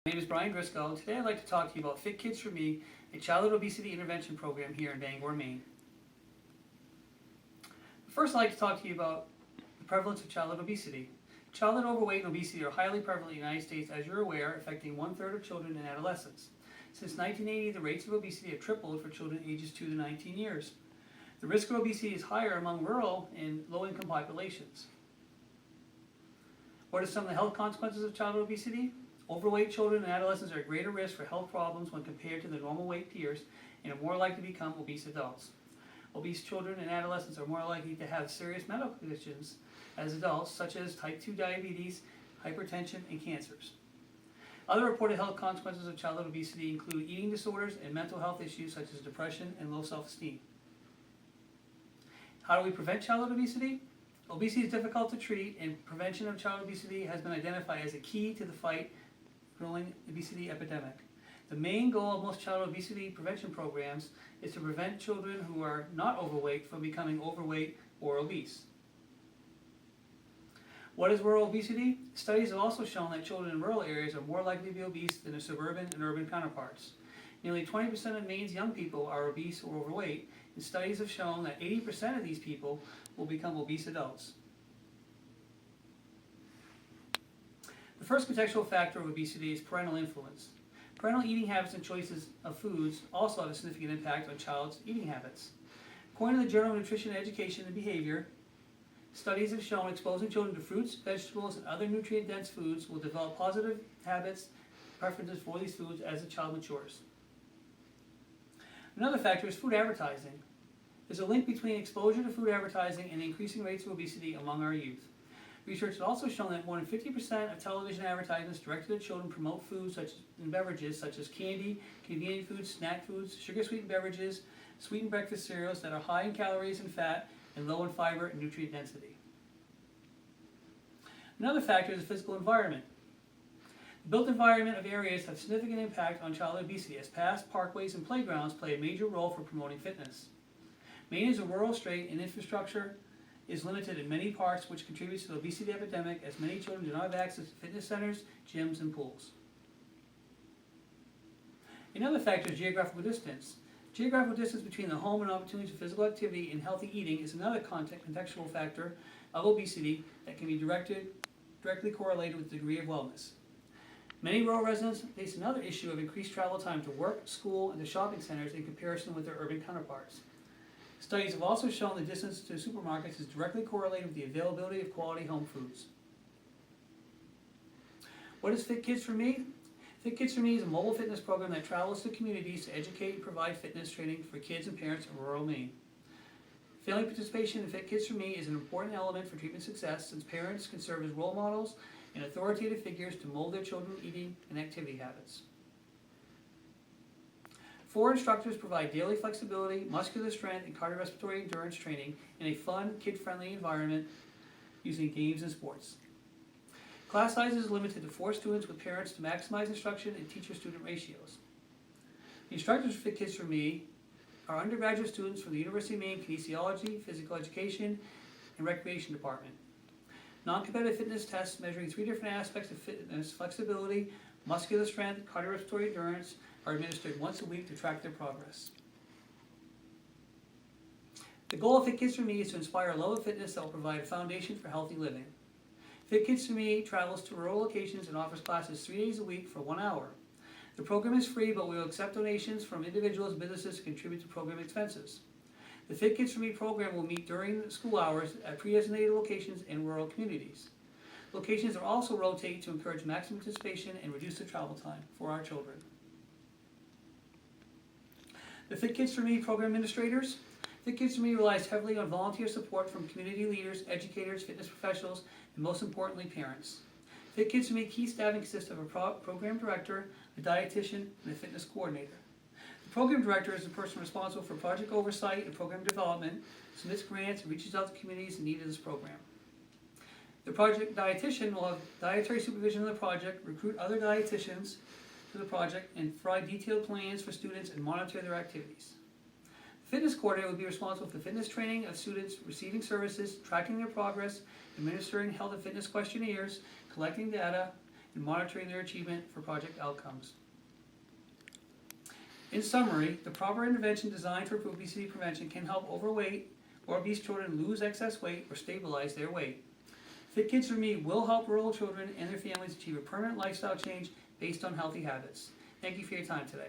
My name is Brian Drisko. Today I'd like to talk to you about Fit Kids for Me, a childhood obesity intervention program here in Bangor, Maine. First, I'd like to talk to you about the prevalence of childhood obesity. Childhood overweight and obesity are highly prevalent in the United States, as you're aware, affecting 1/3 of children and adolescents. Since 1980, the rates of obesity have tripled for children ages 2 to 19 years. The risk of obesity is higher among rural and low-income populations. What are some of the health consequences of childhood obesity? Overweight children and adolescents are at greater risk for health problems when compared to their normal weight peers and are more likely to become obese adults. Obese children and adolescents are more likely to have serious medical conditions as adults, such as type 2 diabetes, hypertension, and cancers. Other reported health consequences of childhood obesity include eating disorders and mental health issues such as depression and low self-esteem. How do we prevent childhood obesity? Obesity is difficult to treat, and prevention of child obesity has been identified as a key to the fight growing obesity epidemic. The main goal of most child obesity prevention programs is to prevent children who are not overweight from becoming overweight or obese. What is rural obesity? Studies have also shown that children in rural areas are more likely to be obese than their suburban and urban counterparts. Nearly 20% of Maine's young people are obese or overweight, and studies have shown that 80% of these people will become obese adults. The first contextual factor of obesity is parental influence. Parental eating habits and choices of foods also have a significant impact on child's eating habits. According to the Journal of Nutrition, Education, and Behavior, studies have shown exposing children to fruits, vegetables, and other nutrient-dense foods will develop positive habits, preferences for these foods as the child matures. Another factor is food advertising. There's a link between exposure to food advertising and the increasing rates of obesity among our youth. Research has also shown that more than 50% of television advertisements directed at children promote foods and beverages such as candy, convenient foods, snack foods, sugar-sweetened beverages, sweetened breakfast cereals that are high in calories and fat and low in fiber and nutrient density. Another factor is the physical environment. The built environment of areas have significant impact on child obesity, as paths, parkways, and playgrounds play a major role for promoting fitness. Maine is a rural state, and infrastructure is limited in many parts, which contributes to the obesity epidemic, as many children do not have access to fitness centers, gyms, and pools. Another factor is geographical distance. Geographical distance between the home and opportunities for physical activity and healthy eating is another contextual factor of obesity that can be directly correlated with the degree of wellness. Many rural residents face another issue of increased travel time to work, school, and to shopping centers in comparison with their urban counterparts. Studies have also shown the distance to supermarkets is directly correlated with the availability of quality home foods. What is Fit Kids for Me? Fit Kids for Me is a mobile fitness program that travels to communities to educate and provide fitness training for kids and parents in rural Maine. Family participation in Fit Kids for Me is an important element for treatment success, since parents can serve as role models and authoritative figures to mold their children's eating and activity habits. 4 instructors provide daily flexibility, muscular strength, and cardiorespiratory endurance training in a fun, kid-friendly environment using games and sports. Class sizes are limited to 4 students with parents to maximize instruction and teacher-student ratios. The instructors for Fit Kids for Me are undergraduate students from the University of Maine Kinesiology, Physical Education, and Recreation Department. Non-competitive fitness tests measuring 3 different aspects of fitness: flexibility, muscular strength, cardiorespiratory endurance, are administered once a week to track their progress. The goal of Fit Kids for Me is to inspire a love of fitness that will provide a foundation for healthy living. Fit Kids for Me travels to rural locations and offers classes 3 days a week for 1 hour. The program is free, but we will accept donations from individuals and businesses to contribute to program expenses. The Fit Kids for Me program will meet during school hours at pre-designated locations in rural communities. Locations are also rotated to encourage maximum participation and reduce the travel time for our children. The Fit Kids for Me program administrators. Fit Kids for Me relies heavily on volunteer support from community leaders, educators, fitness professionals, and most importantly, parents. Fit Kids for Me key staffing consists of a program director, a dietitian, and a fitness coordinator. The program director is the person responsible for project oversight and program development, submits grants, and reaches out to communities in need of this program. The project dietitian will have dietary supervision of the project, recruit other dietitians to the project, and provide detailed plans for students and monitor their activities. The fitness coordinator will be responsible for fitness training of students, receiving services, tracking their progress, administering health and fitness questionnaires, collecting data, and monitoring their achievement for project outcomes. In summary, the proper intervention designed for obesity prevention can help overweight or obese children lose excess weight or stabilize their weight. Fit Kids for Me will help rural children and their families achieve a permanent lifestyle change based on healthy habits. Thank you for your time today.